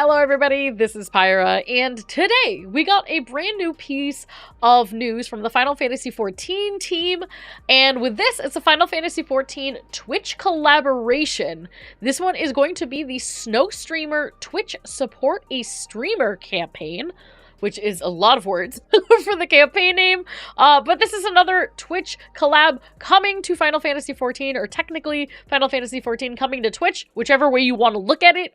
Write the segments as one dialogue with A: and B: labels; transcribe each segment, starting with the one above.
A: Hello everybody, this is Pyra, and today we got a brand new piece of news from the Final Fantasy XIV team, and with this, it's a Final Fantasy XIV Twitch collaboration. This one is going to be the Snowstreamer Twitch Support a Streamer campaign, which is a lot of words for the campaign name, but this is another Twitch collab coming to Final Fantasy XIV, or technically Final Fantasy XIV coming to Twitch, whichever way you want to look at it.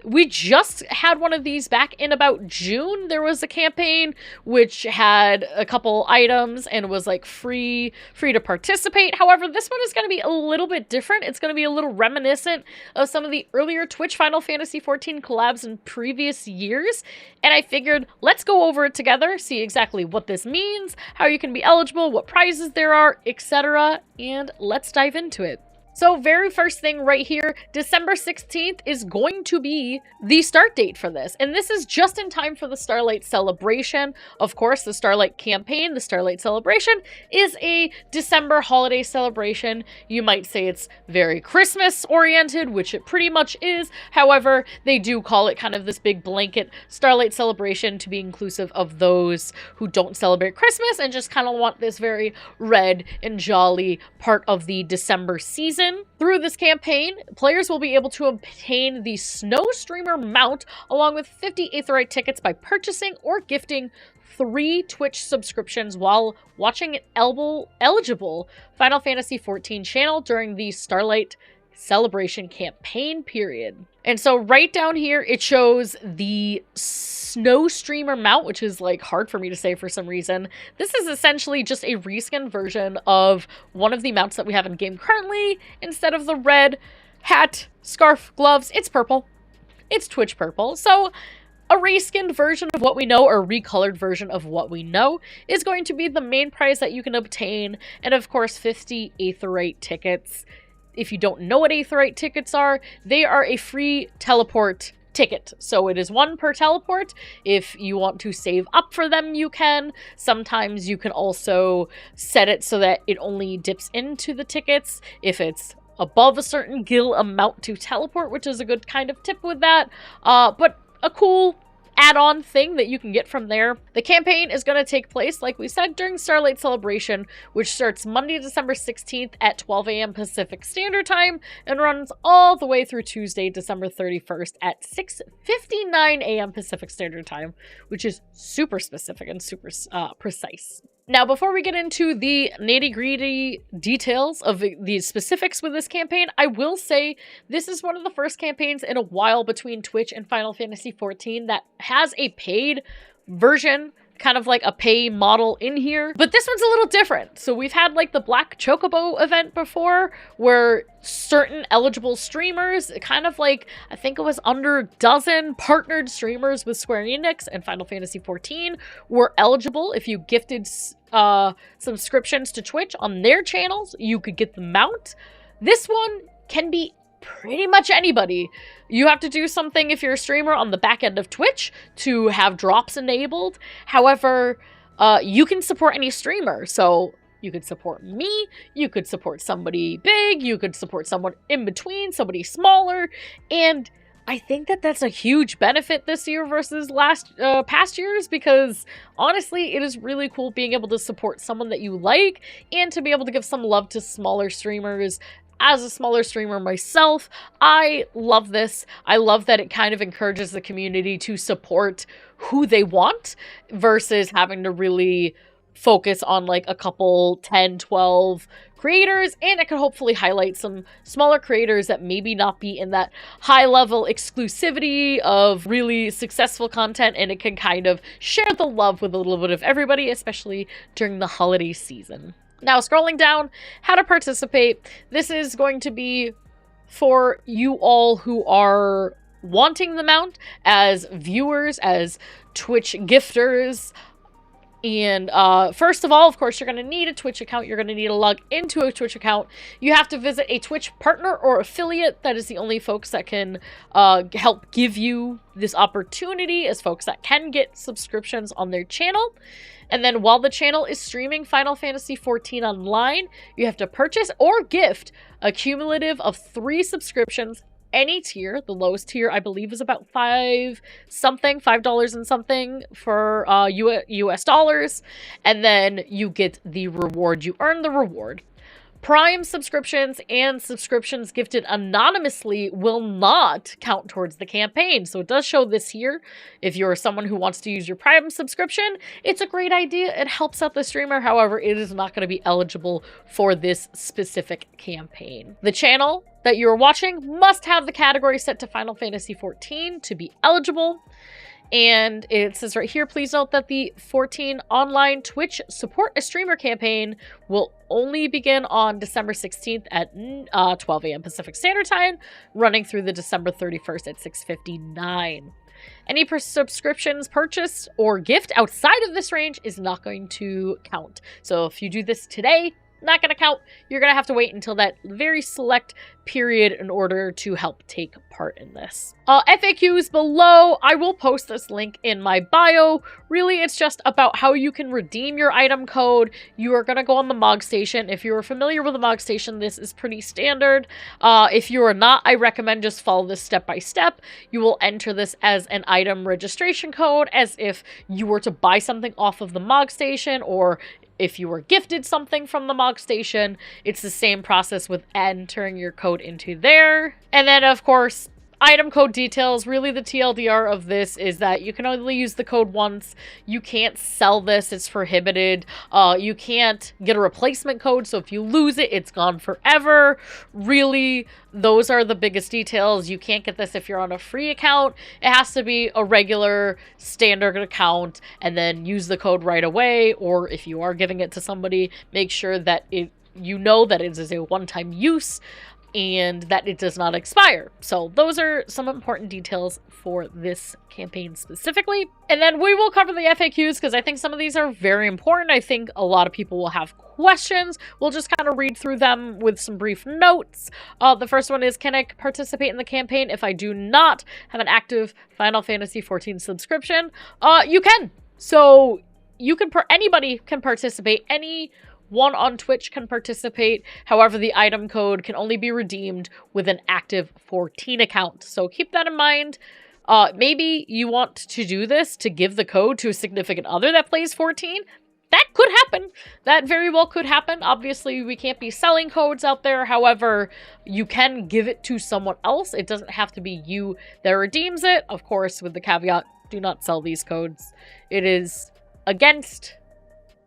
A: We just had one of these back in about June. There was a campaign which had a couple items and was like free to participate. However, this one is going to be a little bit different. It's going to be a little reminiscent of some of the earlier Twitch Final Fantasy XIV collabs in previous years, and I figured let's go over it together, see exactly what this means, how you can be eligible, what prizes there are, etc., and let's dive into it. So very first thing right here, December 16th is going to be the start date for this. And this is just in time for the Starlight Celebration. Of course, the Starlight campaign, the Starlight Celebration, is a December holiday celebration. You might say it's very Christmas oriented, which it pretty much is. However, they do call it kind of this big blanket Starlight Celebration to be inclusive of those who don't celebrate Christmas and just kind of want this very red and jolly part of the December season. Through this campaign, players will be able to obtain the Snowstreamer mount along with 50 Aetheryte tickets by purchasing or gifting 3 Twitch subscriptions while watching an eligible Final Fantasy XIV channel during the Starlight Celebration campaign period. And so right down here, it shows the Snowstreamer mount, which is like hard for me to say for some reason. This is essentially just a reskin version of one of the mounts that we have in game currently. Instead of the red hat, scarf, gloves, it's purple. It's Twitch purple. So a reskinned version of what we know, or a recolored version of what we know, is going to be the main prize that you can obtain. And of course, 50 Aetheryte tickets. If you don't know what Aetheryte tickets are, they are a free teleport ticket. So it is 1 per teleport. If you want to save up for them, you can. Sometimes you can also set it so that it only dips into the tickets if it's above a certain gil amount to teleport, which is a good kind of tip with that. But a cool add-on thing that you can get from there. The campaign is going to take place, like we said, during Starlight Celebration, which starts Monday, December 16th at 12 a.m. Pacific Standard Time and runs all the way through Tuesday, December 31st at 6:59 a.m. Pacific Standard Time, which is super specific and super precise. Now, before we get into the nitty-gritty details of the specifics with this campaign, I will say this is one of the first campaigns in a while between Twitch and Final Fantasy XIV that has a paid version, kind of like a pay model in here. But this one's a little different. So we've had like the Black Chocobo event before, where certain eligible streamers, kind of like, I think it was under a dozen partnered streamers with Square Enix and Final Fantasy XIV, were eligible. If you gifted subscriptions to Twitch on their channels, you could get the mount. This one can be pretty much anybody. You have to do something if you're a streamer on the back end of Twitch to have drops enabled. However, you can support any streamer. So you could support me, you could support somebody big, you could support someone in between, somebody smaller, and I think that that's a huge benefit this year versus past years, because honestly, it is really cool being able to support someone that you like and to be able to give some love to smaller streamers. As a smaller streamer myself, I love this. I love that it kind of encourages the community to support who they want versus having to really focus on like a couple 10, 12 creators, and it could hopefully highlight some smaller creators that maybe not be in that high level exclusivity of really successful content, and it can kind of share the love with a little bit of everybody, especially during the holiday season. Now, scrolling down, how to participate. This is going to be for you all who are wanting the mount as viewers, as Twitch gifters. And first of all, of course, you're going to need a Twitch account. You're going to need to log into a Twitch account. You have to visit a Twitch partner or affiliate. That is the only folks that can help give you this opportunity, as folks that can get subscriptions on their channel. And then while the channel is streaming Final Fantasy XIV online, you have to purchase or gift a cumulative of 3 subscriptions any tier. The lowest tier, I believe, is about $5 and something for US dollars. And then you get the reward. You earn the reward. Prime subscriptions and subscriptions gifted anonymously will not count towards the campaign. So it does show this here. If you're someone who wants to use your Prime subscription, it's a great idea. It helps out the streamer. However, it is not going to be eligible for this specific campaign. The channel that you're watching must have the category set to Final Fantasy XIV to be eligible. And it says right here, please note that the 14 online Twitch Support a Streamer campaign will only begin on December 16th at 12 a.m. Pacific Standard Time, running through the December 31st at 6:59. Any subscriptions purchased or gift outside of this range is not going to count. So if you do this today, not going to count. You're going to have to wait until that very select period in order to help take part in this. FAQs below. I will post this link in my bio. Really, it's just about how you can redeem your item code. You are going to go on the Mog Station. If you're familiar with the Mog Station, this is pretty standard. If you are not, I recommend just follow this step by step. You will enter this as an item registration code, as if you were to buy something off of the Mog Station, or if you were gifted something from the Mog Station. It's the same process with entering your code into there. And then, of course, item code details. Really, the TLDR of this is that you can only use the code once. You can't sell this. It's prohibited. You can't get a replacement code, so if you lose it, it's gone forever. Really, those are the biggest details. You can't get this if you're on a free account. It has to be a regular standard account, and then use the code right away. Or if you are giving it to somebody, make sure that you know that it is a one-time use and that it does not expire. So those are some important details for this campaign specifically. And then we will cover the FAQs because I think some of these are very important. I think a lot of people will have questions. We'll just kind of read through them with some brief notes. The first one is, can I participate in the campaign if I do not have an active Final Fantasy XIV subscription? You can. So you can, anybody can participate. Anyone on Twitch can participate. However, the item code can only be redeemed with an active 14 account. So keep that in mind. Maybe you want to do this to give the code to a significant other that plays 14. That could happen. That very well could happen. Obviously, we can't be selling codes out there. However, you can give it to someone else. It doesn't have to be you that redeems it. Of course, with the caveat, do not sell these codes. It is against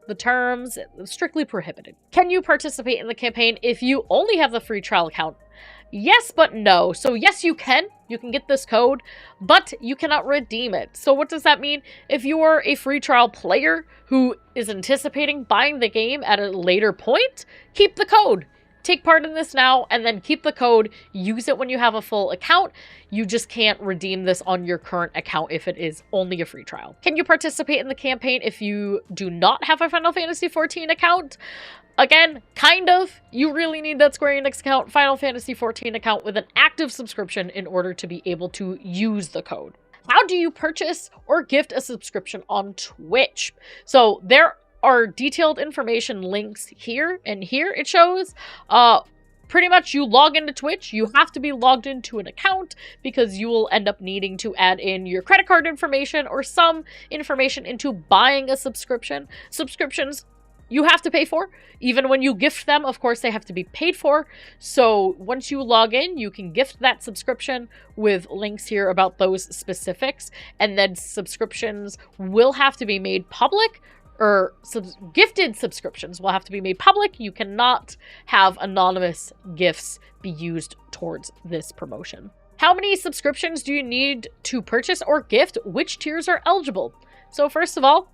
A: the terms, strictly prohibited. Can you participate in the campaign if you only have the free trial account? Yes, but no. So yes, you can. You can get this code, but you cannot redeem it. So what does that mean? If you are a free trial player who is anticipating buying the game at a later point, keep the code. Take part in this now, and then keep the code. Use it when you have a full account. You just can't redeem this on your current account if it is only a free trial. Can you participate in the campaign if you do not have a Final Fantasy XIV account? Again, kind of. You really need that Square Enix account, Final Fantasy XIV account with an active subscription in order to be able to use the code. How do you purchase or gift a subscription on Twitch? So there are detailed information links here, and here it shows pretty much you log into Twitch. You have to be logged into an account because you will end up needing to add in your credit card information or some information into buying a subscription. Subscriptions you have to pay for. Even when you gift them, of course, they have to be paid for. So once you log in, you can gift that subscription with links here about those specifics. And then subscriptions will have to be made public, or gifted subscriptions will have to be made public. You cannot have anonymous gifts be used towards this promotion. How many subscriptions do you need to purchase or gift? Which tiers are eligible? So first of all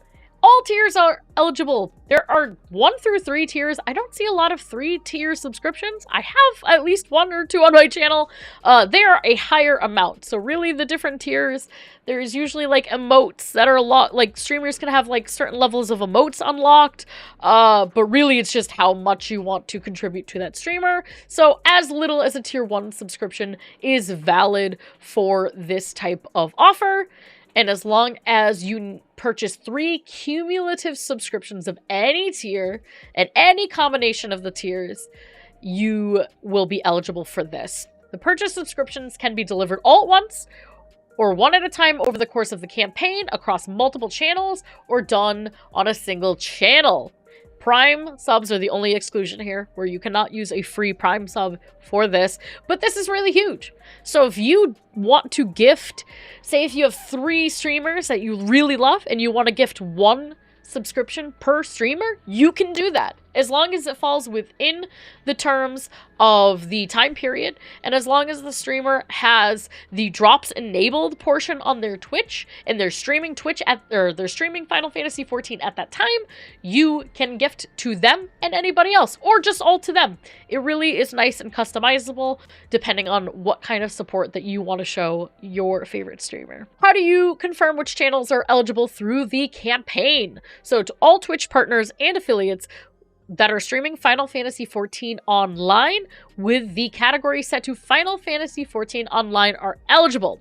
A: tiers are eligible. There are 1 through 3 tiers. I don't see a lot of 3-tier subscriptions. I have at least 1 or 2 on my channel. They are a higher amount. So really the different tiers, there's usually like emotes that are like streamers can have like certain levels of emotes unlocked. But really it's just how much you want to contribute to that streamer. So as little as a tier 1 subscription is valid for this type of offer. And as long as you purchase 3 cumulative subscriptions of any tier and any combination of the tiers, you will be eligible for this. The purchase subscriptions can be delivered all at once, or one at a time over the course of the campaign across multiple channels, or done on a single channel. Prime subs are the only exclusion here, where you cannot use a free Prime sub for this, but this is really huge. So if you want to gift, say if you have 3 streamers that you really love and you want to gift 1 subscription per streamer, you can do that, as long as it falls within the terms of the time period, and as long as the streamer has the drops enabled portion on their Twitch, and they're streaming they're streaming Final Fantasy XIV at that time, you can gift to them and anybody else, or just all to them. It really is nice and customizable, depending on what kind of support that you want to show your favorite streamer. How do you confirm which channels are eligible through the campaign? So to all Twitch partners and affiliates that are streaming Final Fantasy XIV Online with the category set to Final Fantasy XIV Online are eligible.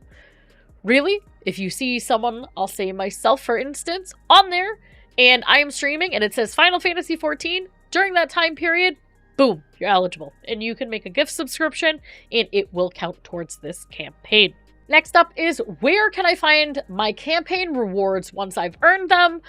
A: Really? If you see someone, I'll say myself for instance, on there, and I am streaming and it says Final Fantasy XIV during that time period, boom, you're eligible. And you can make a gift subscription and it will count towards this campaign. Next up is, where can I find my campaign rewards once I've earned them?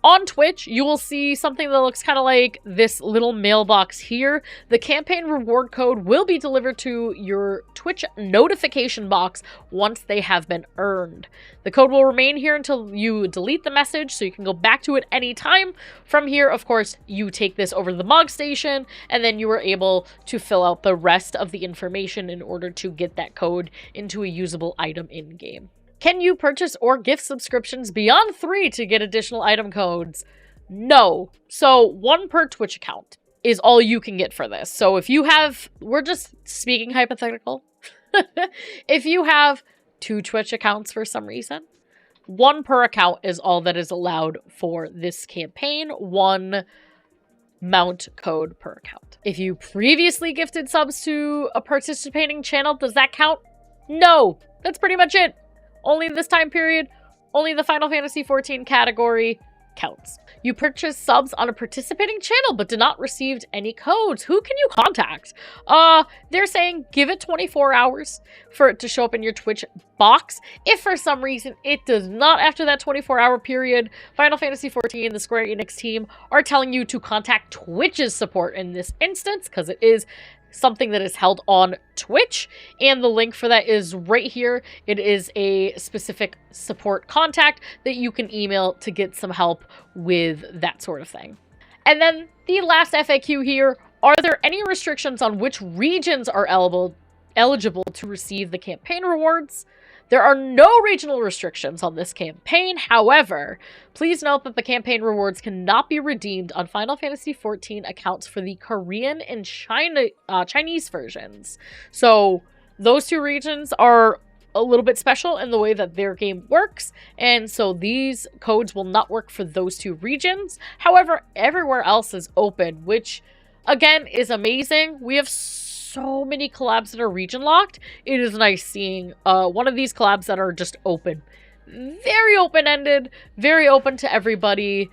A: On Twitch, you will see something that looks kind of like this little mailbox here. The campaign reward code will be delivered to your Twitch notification box once they have been earned. The code will remain here until you delete the message, so you can go back to it anytime. From here, of course, you take this over to the Mog Station, and then you are able to fill out the rest of the information in order to get that code into a usable item in-game. Can you purchase or gift subscriptions beyond 3 to get additional item codes? No. So 1 per Twitch account is all you can get for this. So if you have, we're just speaking hypothetical. If you have 2 Twitch accounts for some reason, 1 per account is all that is allowed for this campaign. 1 mount code per account. If you previously gifted subs to a participating channel, does that count? No. That's pretty much it. Only this time period, only the Final Fantasy XIV category counts. You purchase subs on a participating channel but did not receive any codes. Who can you contact? They're saying give it 24 hours for it to show up in your Twitch box. If for some reason it does not after that 24-hour period, Final Fantasy XIV and the Square Enix team are telling you to contact Twitch's support in this instance, because it is something that is held on Twitch, and the link for that is right here. It is a specific support contact that you can email to get some help with that sort of thing. And then the last FAQ here, are there any restrictions on which regions are eligible to receive the campaign rewards? There are no regional restrictions on this campaign. However, please note that the campaign rewards cannot be redeemed on Final Fantasy XIV accounts for the Korean and Chinese versions. So those 2 regions are a little bit special in the way that their game works, and so these codes will not work for those 2 regions. However, everywhere else is open, which again is amazing. We have so many collabs that are region locked. It is nice seeing one of these collabs that are just open. Very open-ended, very open to everybody.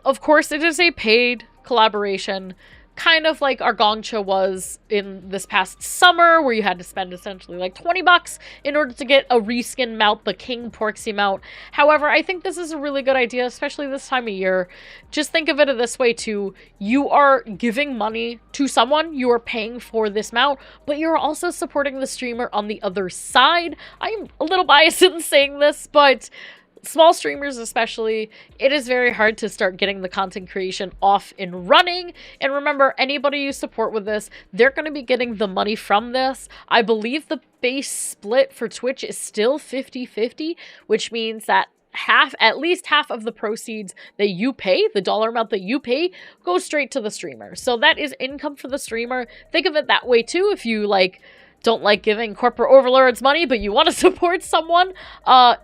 A: Of course, it is a paid collaboration, kind of like our Gongcha was in this past summer, where you had to spend essentially like 20 bucks in order to get a reskin mount, the King Porksy mount. However, I think this is a really good idea, especially this time of year. Just think of it this way too. You are giving money to someone, you are paying for this mount, but you're also supporting the streamer on the other side. I'm a little biased in saying this, but small streamers especially, it is very hard to start getting the content creation off and running. And remember, anybody you support with this, they're going to be getting the money from this. I believe the base split for Twitch is still 50-50, which means that at least half of the proceeds that you pay, the dollar amount that you pay, goes straight to the streamer. So that is income for the streamer. Think of it that way too. If you don't like giving corporate overlords money, but you want to support someone,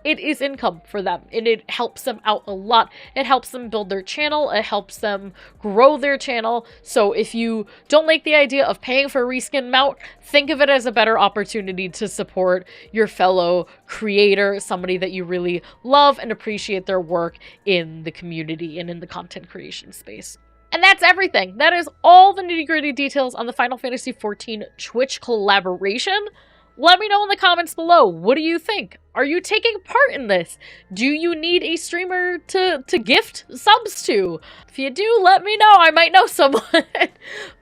A: it is income for them, and it helps them out a lot. It helps them build their channel, it helps them grow their channel. So if you don't like the idea of paying for a reskin mount, think of it as a better opportunity to support your fellow creator, somebody that you really love and appreciate their work in the community and in the content creation space. And that's everything. That is all the nitty-gritty details on the Final Fantasy XIV Twitch collaboration. Let me know in the comments below. What do you think? Are you taking part in this? Do you need a streamer to gift subs to? If you do, let me know. I might know someone.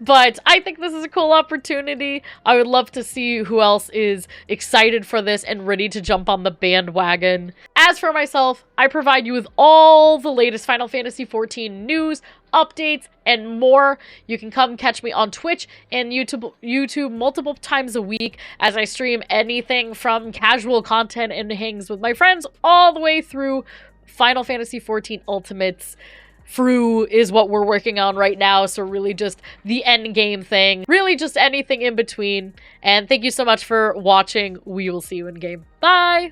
A: But I think this is a cool opportunity. I would love to see who else is excited for this and ready to jump on the bandwagon. As for myself, I provide you with all the latest Final Fantasy XIV news, updates, and more. You can come catch me on Twitch and YouTube multiple times a week as I stream anything from casual content and hangs with my friends all the way through Final Fantasy XIV Ultimates. Fru is what we're working on right now, so really just the end game thing. Really just anything in between. And thank you so much for watching. We will see you in game. Bye!